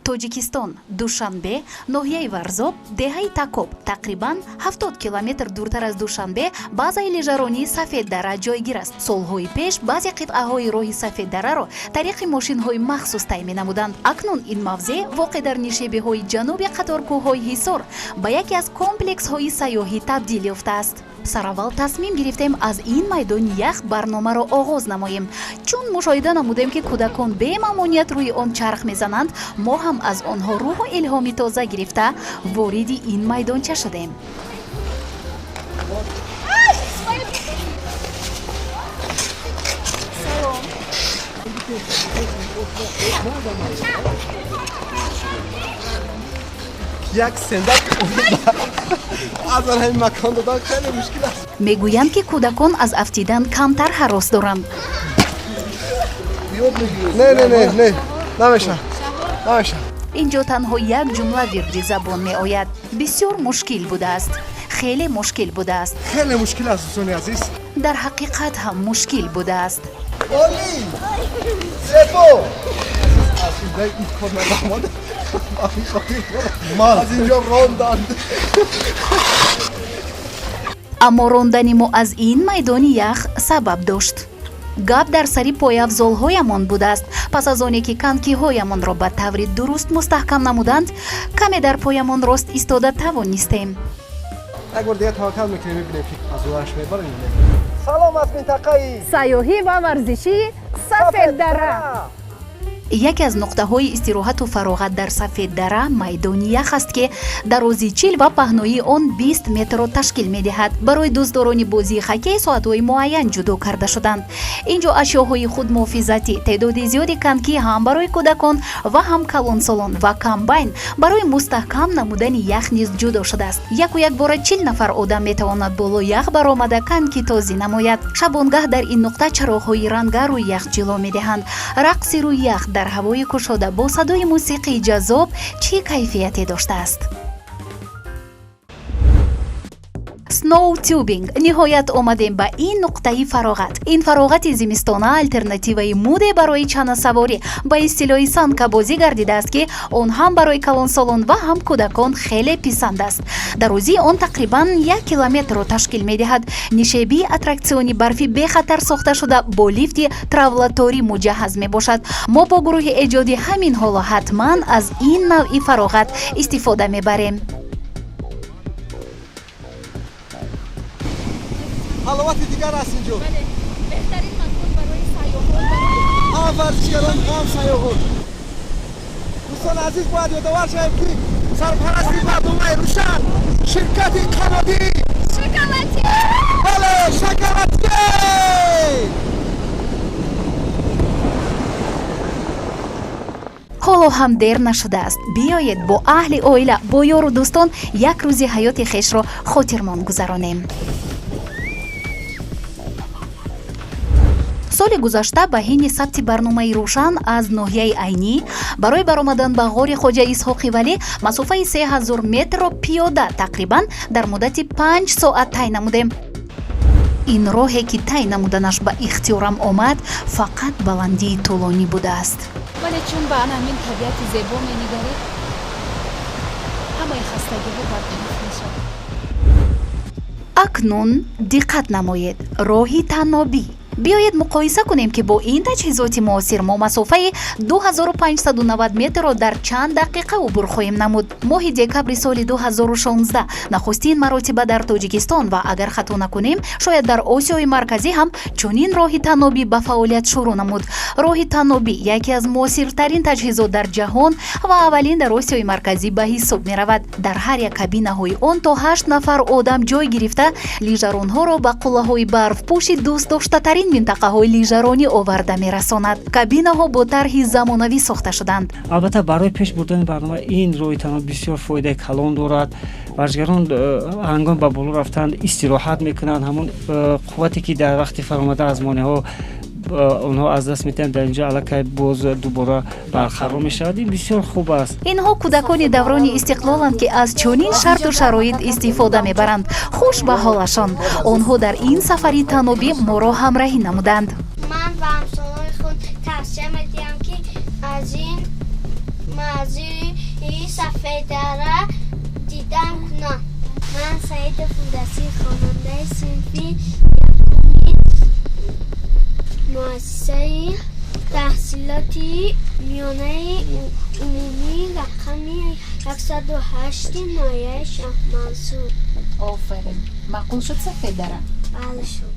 Тоҷикистон, Душанбе, ноҳияи Варзоб, деҳаи Такоб, тақрибан 70 километр дуртар аз Душанбе базаи лижаронии Сафеддара ҷойгир аст. Солҳои пеш баъзе қитъаҳои роҳи Сафеддараро тариқи мошинҳои махсус тай менамуданд. Акнун ин мавзеъ воқеъ дар нишебиҳои ҷануби қаторкӯҳҳои Ҳисор ба яке аз комплексҳои сайёҳӣ табдил ёфтааст. Сараввал тасмим гирифтем аз ин майдони ях барномаро оғоз намоем. Чун мушоҳида намудем ки кӯдакон бемаъмуният рӯи он чарх мезананд, мо ҳам аз онҳо рӯҳу илҳоми тоза гирифта вориди ин майдонча шудем. як сендак аз ин макон додан хеле мушкил аст. Мегӯянд ки кӯдакон аз афтидан камтар ҳарос доранд. не намеша. инҷо танҳо як ҷумла вирди забон меояд. Бисёр мушкил будааст. Хеле мушкил будааст. хеле мушкил аст дӯстони азиз. дар ҳақиқат ҳам мушкил будааст. оли сепо аз инҷа ин кор намояд. аз инҷо ронданд. аммо рондани мо аз ин майдони ях сабаб дошт. гап дар сари пояфзолҳоямон будааст. пас аз оне ки канкиҳоямонро ба таври дуруст мустаҳкам намуданд, каме дар поямон рост истода тавонистем. як бор дига таваккал мекунем мебинем ки аз ураш мебарем. салом аз минтақаи сайёҳӣ ва варзиши Сафеддара. яке аз нуқтаҳои истироҳату фароғат дар Сафеддара майдони ях аст ки дарози 40 ва паҳнои он 20 метрро ташкил медиҳад. барои дӯстдорони бозии хоккей соатҳои муайян ҷудо карда шуданд. инҷо ашёҳои худмуҳофизатӣ, теъдоди зиёди канкӣ ҳам барои кӯдакон ва ҳам калонсолон ва камбайн барои мустаҳкам намудани ях низ ҷудо шудааст. яку як бора 40 нафар одам метавонад боло ях баромада канкитозӣ намояд. шабонгаҳ дар ин нуқта чароғҳои ранга рӯи ях ҷило медиҳанд. рақси рӯи ях дар ҳавои кушода бо садои мусиқии ҷаззоб чӣ кайфияте доштааст. сноу тюбинг. ниҳоят омадем ба ин нуқтаи фароғат. ин фароғати зимистона алтернативаи муде барои чанасаворӣ ба истилоҳи санкабозӣ гардидааст ки он ҳам барои калонсолон ва ҳам кӯдакон хеле писанд аст. дарозии он тақрибан 1 километрро ташкил медиҳад. нишебии аттраксиони барфи бехатар сохта шуда бо лифти травлаторӣ муҷаҳҳаз мебошад. мо бо гурӯҳи эҷоди ҳамин ҳоло ҳатман аз ин навъи фароғат истифода мебарем. ҳаловати дигар аст инҷо. беҳтарин макон барои сайёҳон. ҳам варзишгарон ҳам сайёҳон. дӯстони азиз бояд ёдовар шавем ки сарпарасти барномаи рӯшан ширкати қанодӣ шоколаде. бале шоколаде. ҳоло ҳам дер нашудааст. биёед бо аҳли оила, бо ёру дӯстон як рӯзи ҳаёти хешро хотирмон гузаронем. соли гузашта ба ҳини сабти барномаи рӯшан аз ноҳияи айнӣ барои баромадан ба ғори хоҷа Исҳоқи Валӣ масофаи 3000 метрро пиёда тақрибан дар муддати 5 соат тай намудем. ин роҳе ки тай намуданаш ба ихтиёрам омад фақат баландии тӯлонӣ будааст. вале чун ба ҳамин табиати зебо менигаред, ҳамаи хастагиҳо бартарaf мешавад. акнун диққат намоед. роҳи танобӣ. биёед муқоиса кунем ки бо ин таҷҳизоти муосир мо масофаи 2590 метрро дар чанд дақиқа убур хоҳем намуд. моҳи декабри соли 2016 нахустин маротиба дар Тоҷикистон ва агар хато накунем шояд дар Осиёи марказӣ ҳам чунин роҳи танобӣ ба фаъолият шурӯъ намуд. роҳи танобӣ яке аз муосиртарин таҷҳизот дар ҷаҳон ва аввалин дар Осиёи марказӣ ба ҳисоб меравад. дар ҳар як кабинаҳои он то 8 нафар одам ҷой гирифта лижаронҳоро ба қуллаҳои барфпӯши дӯстдоштатарин минтақаҳои лижаронӣ оварда мерасонад. кабинаҳо бо тарҳи замонавӣ сохта шуданд. албатта барои пеш бурдани барнома ин роҳи танобӣ бисёр фоидаи калон дорад. варзишгарон ҳангоми ба боло рафтан истироҳат мекунанд. ҳамон қуввате ки дар вақти фаромада аз монеҳо онҳо аз даст метиҳанд дар инҷо аллакай боз дубора барқарор мешавад. ин бисёр хуб аст. инҳо кӯдакони даврони истиқлоланд ки аз чунин шарту шароит истифода мебаранд. хуш ба ҳолашон. онҳо дар ин сафари танобӣ моро ҳамраҳӣ намуданд. ман ба ҳамсолои худ тавсия медиҳам ки аз ин این سفیده را دیدم نه. من سعید فودسی خواننده صنفی مؤسسه تحصیلاتی میانه عمومی رقمی 108 نایه شاه منصور. آفرین معقول شد سفید داره. بله شد.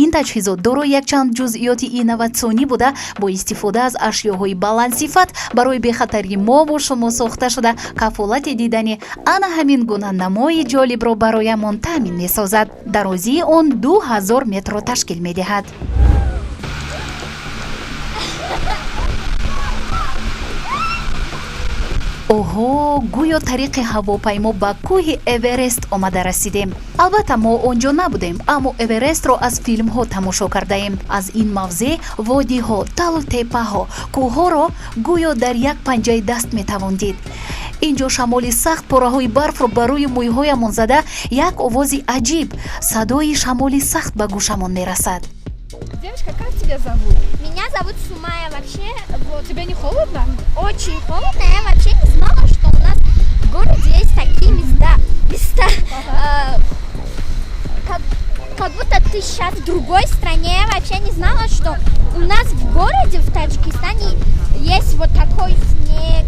ин таҷҳизот дорои якчанд ҷузъиёти инноватсионӣ буда бо истифода аз ашёҳои баландсифат барои бехатарии мо бо шумо сохта шуда кафолати дидани ана ҳамин гуна намои ҷолибро бароямон таъмин месозад. дарозии он 2000 метрро ташкил медиҳад. оҳо гӯё тариқи ҳавопаймо ба кӯҳи эверест омада расидем. албатта мо он ҷо набудем, аммо эверестро аз филмҳо тамошо кардаем. аз ин мавзеъ водиҳо, талу теппаҳо, кӯҳҳоро гӯё дар як панҷаи даст метавон дид. ин ҷо шамоли сахт пораҳои барфро ба рӯи мӯйҳоямон зада як овози аҷиб, садои шамоли сахт ба гӯшамон мерасад. Девочка, как тебя зовут? Меня зовут Сумая. Вообще Тебе не холодно? очень холодно. Я вообще не знала, что у нас в городе есть такие места. Как будто ты сейчас в другой стране. Я вообще не знала, что у нас в городе, в Таджикистане, есть вот такой снег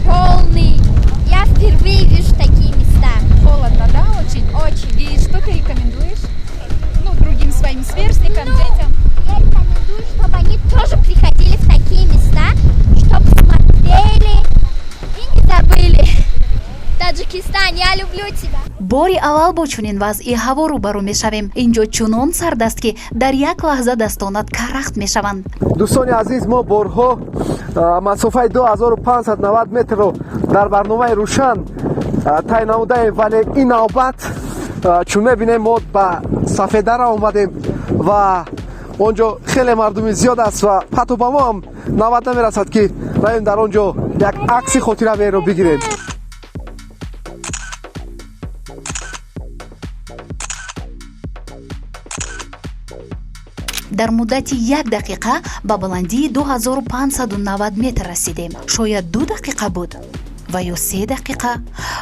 полный. Я впервые вижу такие места. Холодно, да, очень? Очень. И что ты рекомендуешь? Ну, другим своим сверстникам, детям? Я рекомендую, чтобы они тоже приходили в такие места, чтобы смотрели и не забыли. Таджикистан, я люблю тебя. бори аввал бо чунин вазъи ҳаво рӯбарӯ мешавем. ин ҷо чунон сард аст ки дар як лаҳза дастонат карахт мешаванд. дӯстони азиз, мо борҳо масофаи 2590 метрро дар барномаи рӯшан тай намудаем, вале ин навбат чун мебинем мо ба сафедара омадем ва онҷо хеле мардуми зиёд аст ва ҳатто ба мо ҳам навбат намерасад ки раем дар он ҷо як акси хотираверо бигирем. дар муддати 1 дақиқа ба баландии 2590 метр расидем. шояд 2 дақиқа буд ва ё 3 дақиқа.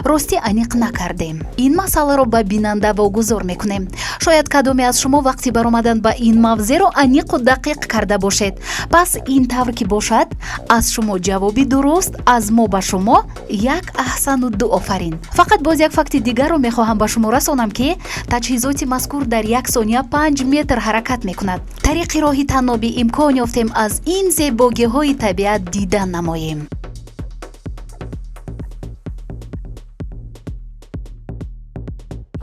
ростӣ аниқ накардем. ин масъаларо ба бинанда вогузор мекунем. шояд кадоме аз шумо вақти баромадан ба ин мавзеъро аниқу дақиқ карда бошед. пас ин тавр ки бошад, аз шумо ҷавоби дуруст, аз мо ба шумо як аҳсану ду офарин. фақат боз як факти дигарро мехоҳам ба шумо расонам ки таҷҳизоти мазкур дар як сония 5 метр ҳаракат мекунад. тариқи роҳи танобӣ имкон ёфтем аз ин зебогиҳои табиат дидан намоем.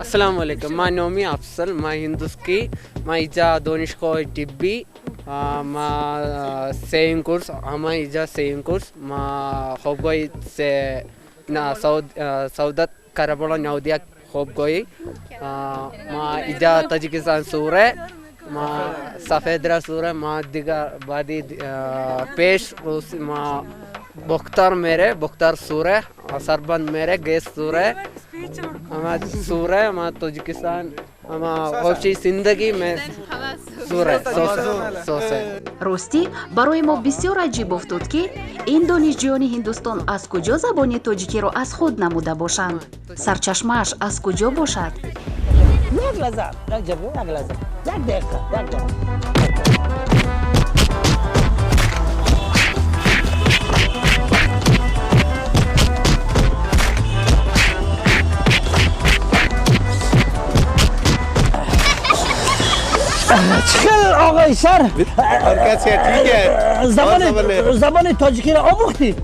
Assalamu alaikum. My name is Afsal. My Hinduski. My ija Donishko Tibbi. My same course. My ija same course. My hobby se na Saudat Karabola Naudia hobby. My ija Tajikistan Sure. My Safedra Sure. My diga badi pesh. My Bokhtar mere Bokhtar Sure. Sarban mere Ges Sure. हमारा सूरह हमारा ताजिकिस्तान हमारा होची जिंदगी में सूरह सोसे ростӣ барои мо бисёр аҷиб офтод ки ин донишҷӯёни ҳиндустон аз куҷо забони тоҷикиро аз худ намуда бошанд. сарчашмааш аз куҷо бошад? یک لحظه یک دقیقه چخل آقای سر حرکت ठीक है زبان تاجیکی را آموختی؟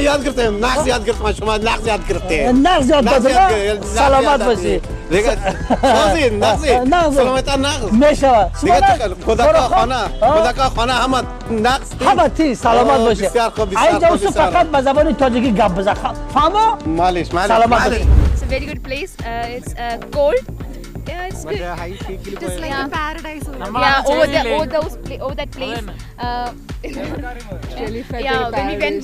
یاد گرفتم. نقص یاد گرفتم. شما نقص یاد گرفته. نقص یاد دادم. سلامت باشی. دیگه نقص سلامت نقص میشود. دیگه خدا کا خانه همه نقص همه تی سلامت باشی. بسیار خوب اینجا فقط به زبان تاجیکی گپ بزن. فهمو؟ مالش سلامت باشی. It's a very good place. It's cold. Yeah, it's good. Just like a paradise. Yeah, over that place. Yeah, when we went,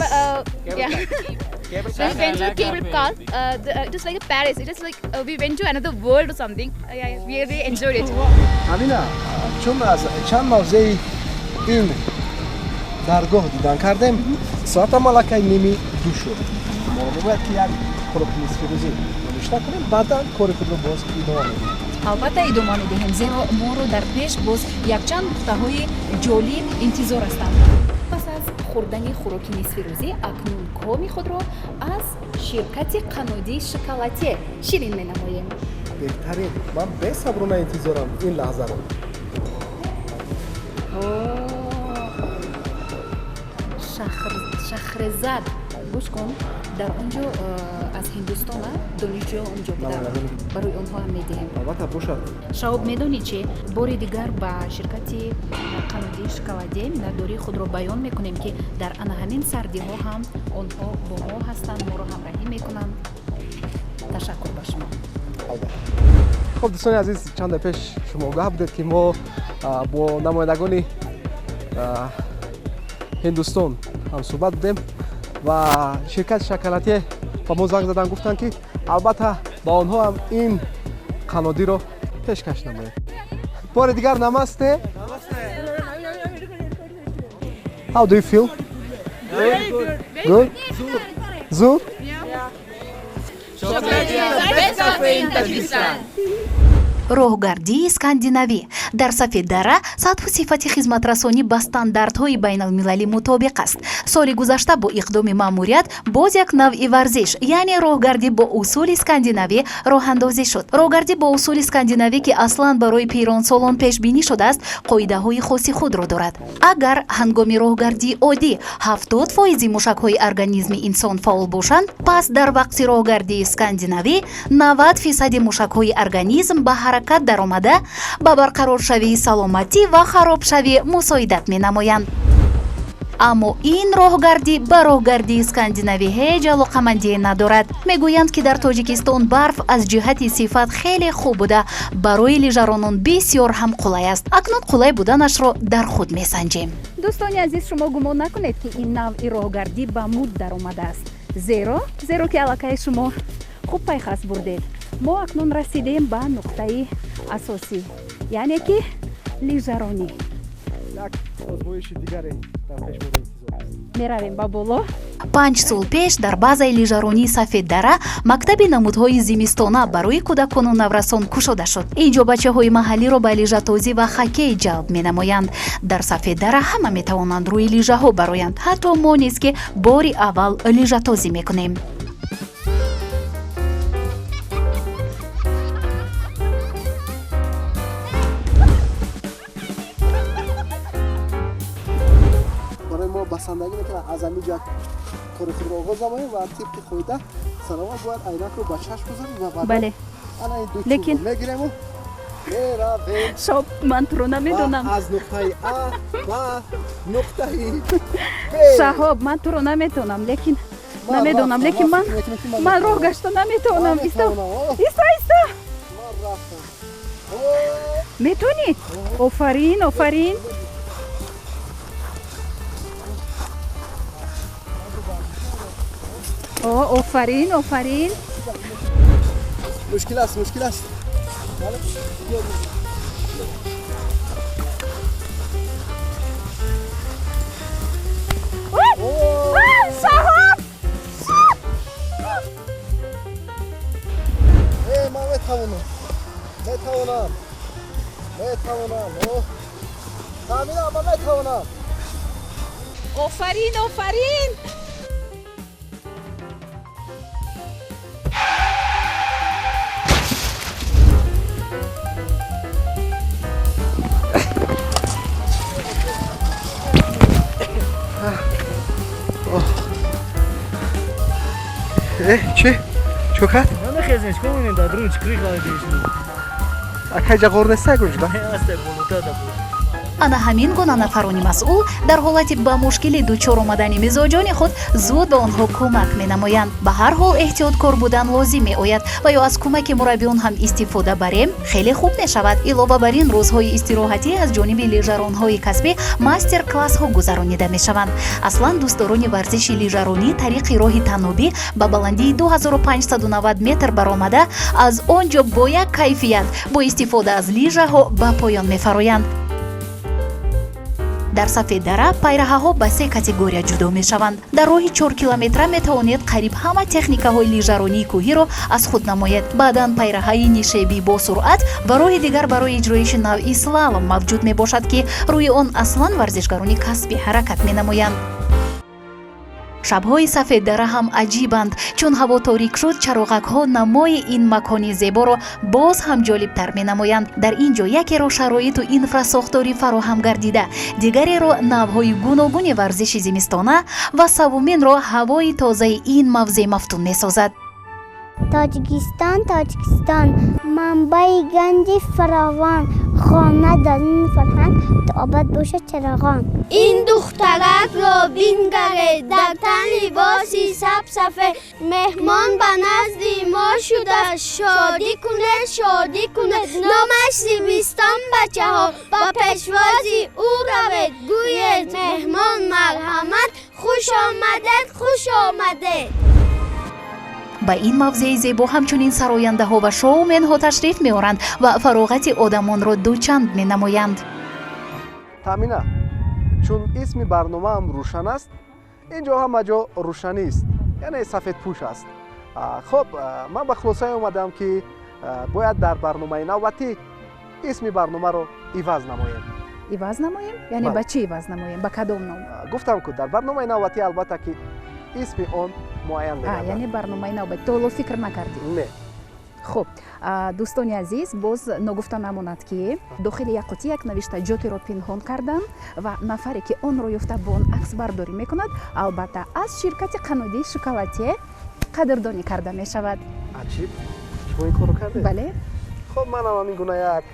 when we went to the cable car, it was like a paradise. It was like we went to another world or something. Yeah, we really enjoyed it. امینا چون از چند موضوع این даргоҳ дидан кардем. Соата малакаи ними ду шуд. Мо бояд ки як хуроки нисфирӯзӣ нушта кунем, баъдан кори худро боз идома медиҳем. албатта идома медиҳем, зеро моро дар пеш боз якчанд нуқтаҳои ҷолиб интизор ҳастанд. пас аз хӯрдани хӯроки нисфирӯзӣ акнун коми худро аз ширкати қаннодии шоколате ширин менамоем. беҳтарин, ман бесаброна интизорам ин лаҳзаро. шахрезад гӯш кун, дар онҷо аз ҳиндустона донишҷӯё онҷо буда, барои онҳо ҳам медиҳем. албатта бошад. шаҳоб медонӣ чи, бори дигар ба ширкати қаннодии шоколаде миннатдории худро баён мекунем ки дар ана ҳамин сардиҳо ҳам онҳо бо мо ҳастанд, моро ҳамроҳӣ мекунанд. ташаккур ба шумо. хуб дӯстони азиз, чанда пеш шумо огаҳ будед ки мо бо намояндагони ҳиндустон ҳамсӯҳбат будем ва ширкати шоколатие ба мо занг задан гуфтанд ки албатта ба онҳо ҳам ин қаннодиро пешкаш намоем. бори дигар намасте. How do you feel? Good? Зуд? роҳгардии скандинавӣ дар сафи дара сатҳу сифати хизматрасонӣ ба стандартҳои байналмилалӣ мутобиқ аст. соли гузашта бо иқдоми маъмурият боз як навъи варзиш, яъне роҳгардӣ бо усули скандинавӣ роҳандозӣ шуд. роҳгардӣ бо усули скандинавӣ ки аслан барои пиронсолон пешбинӣ шудааст, қоидаҳои хоси худро дорад. агар ҳангоми роҳгардии оддӣ 70% мушакҳои организми инсон фаъол бошанд, пас дар вақти роҳгардии скандинавӣ 90% мушакҳои организм ба ҳаракат даромада ба барқароршавии саломатӣ ва харобшавӣ мусоидат менамоянд. аммо ин роҳгардӣ ба роҳгардии скандинавӣ ҳеҷ алоқамандие надорад. мегӯянд ки дар тоҷикистон барф аз ҷиҳати сифат хеле хуб буда барои лижаронон бисёр ҳам қулай аст. акнун қулай буданашро дар худ месанҷем. дӯстони азиз, шумо гумон накунед ки ин навъи роҳгардӣ ба муд даромадааст. зеро ки аллакай шумо хуб пайхас бурдед. мо акнун расидем ба нуқтаи асосӣ, яъне ки лижаронӣ. як озмоиши дигаре дар пеш моро интизор аст. меравем ба боло. 5 сол пеш дар базаи лижаронии сафед дара мактаби намудҳои зимистона барои кӯдакону наврасон кушода шуд. инҷо бачаҳои маҳаллиро ба лижатозӣ ва хоккей ҷалб менамоянд. дар сафед дара ҳама метавонанд рӯи лижаҳо бароянд, ҳатто мо низ ки бори аввал лижатозӣ мекунем. басандагӣ мекунад аз амиҷа кори худро оғоз намоем ва тибқи қоида саломат бояд айнакро ба чашм гузорем ва баъдан ана ин ду чӯбро мегирему меравем. шоб ман туро намедонам. аз нуқтаи А ба нуқтаи Б. шаҳоб ман туро наметонам, лекин намедонам, лекин ман роҳ гашта наметавонам. Иста ман рафтам. метонӣ? офарин. офарин. мушкил аст. шаҳоб! ман метавонам. таъминам, ман метавонам. офарин. чӣ? чӯ кард? Намехезем, чӣ кунем дар рӯ чӣ кӯрӣ дешум. Акайҷа ғор нестай гӯшта? Аста болота да буд. ана ҳамин гуна нафарони масъул дар ҳолати ба мушкилӣ дучор омадани мизоҷони худ зуд ба онҳо кӯмак менамоянд. ба ҳар ҳол эҳтиёткор будан лозим меояд ва ё аз кӯмаки мураббиён ҳам истифода барем хеле хуб мешавад. илова бар ин рӯзҳои истироҳатӣ аз ҷониби лижаронҳои касбӣ мастер-классҳо гузаронида мешаванд. аслан дӯстдорони варзиши лижаронӣ тариқи роҳи танобӣ ба баландии 2590 метр баромада аз он ҷо бо як кайфият бо истифода аз лижаҳо ба поён мефароянд. дар сафеддара пайраҳаҳо ба се категория ҷудо мешаванд. дар роҳи 4 километра метавонед қариб ҳама техникаҳои лижаронии кӯҳиро аз худ намоед. баъдан пайраҳаи нишебӣ бо суръат ва роҳи дигар барои иҷроиши навъи слалом мавҷуд мебошад ки рӯи он аслан варзишгарони касбӣ ҳаракат менамоянд. шабҳои сафеддара ҳам аҷибанд. чун ҳаво торик шуд, чароғакҳо намои ин макони зеборо боз ҳам ҷолибтар менамоянд. дар ин ҷо якеро шароиту инфрасохторӣ фароҳам гардида, дигареро навъҳои гуногуни варзиши зимистона ва савуминро ҳавои тазаи ин мавзеъ мафтун месозад. Tojikiston manbai ganji farovon, xona дар این فرهنگ تا ابد باشد چراغان. این دخترک رو بینگره در تن لباسی سبسفه، مهمان به نزد ما شده، شادی کنه نامش زمستان بچه ها با پشوازی او روید، گوید مهمان مرحمت، خوش آمده. ба ин мавзеи зебо ҳамчунин сарояндаҳо ва шоуменҳо ташриф меоранд ва фароғати одамонро дучанд менамоянд. тамина чун исми барномаам рӯшан аст, ин ҷо ҳама ҷо рӯшанист, яъне сафедпӯш аст. хуб, ман ба хулосае омадам ки бояд дар барномаи навбатӣ исми барномаро иваз намоем. иваз намоем? яъне ба чӣ иваз намоем? ба кадом ном? гуфтам ки дар барномаи навбатӣ албатта ки исми он муайян мегардад. яъне барномаи навбатӣ то ҳоло фикр накардем. не. хуб, дӯстони азиз, боз ногуфта намонад ки дохили як қутияк навиштаҷотеро пинҳон кардам ва нафаре ки онро ёфта бо он аксбардорӣ мекунад, албатта аз ширкати қаннодии шоколате қадрдонӣ карда мешавад. аҷиб, шумо ин корро кардед? бале. хуб, манам ҳамин гуна як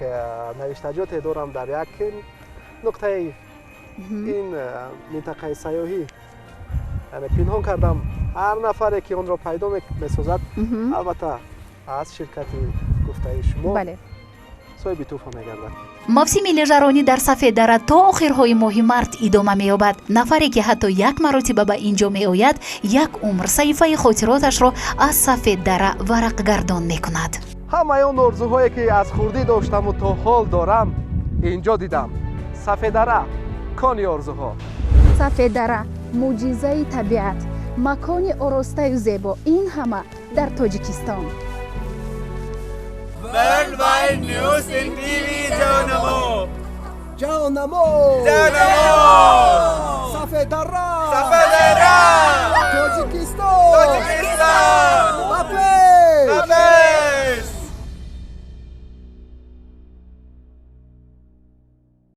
навиштаҷоте дорам дар як нуқтаи ин минтақаи сайёҳӣ, яъне пинҳон кардам ҳар нафаре ки онро пайдо месозад, албатта аз ширкати гуфтаи шумо соҳиби тӯҳфа мегардад. мавсими лижаронӣ дар сафеддара то охирҳои моҳи март идома меёбад. нафаре ки ҳатто як маротиба ба ин ҷо меояд, як умр саҳифаи хотироташро аз сафеддара варақгардон мекунад. ҳамаи он орзуҳое ки аз хурдӣ доштаму то ҳол дорам, ин ҷо дидам. сафеддара кони орзуҳо. сафеддара мӯъҷизаи табиат, макони оростаю зебо, ин ҳама дар Тоҷикистон. Worldwide News in TV ҷонамо Сафеддара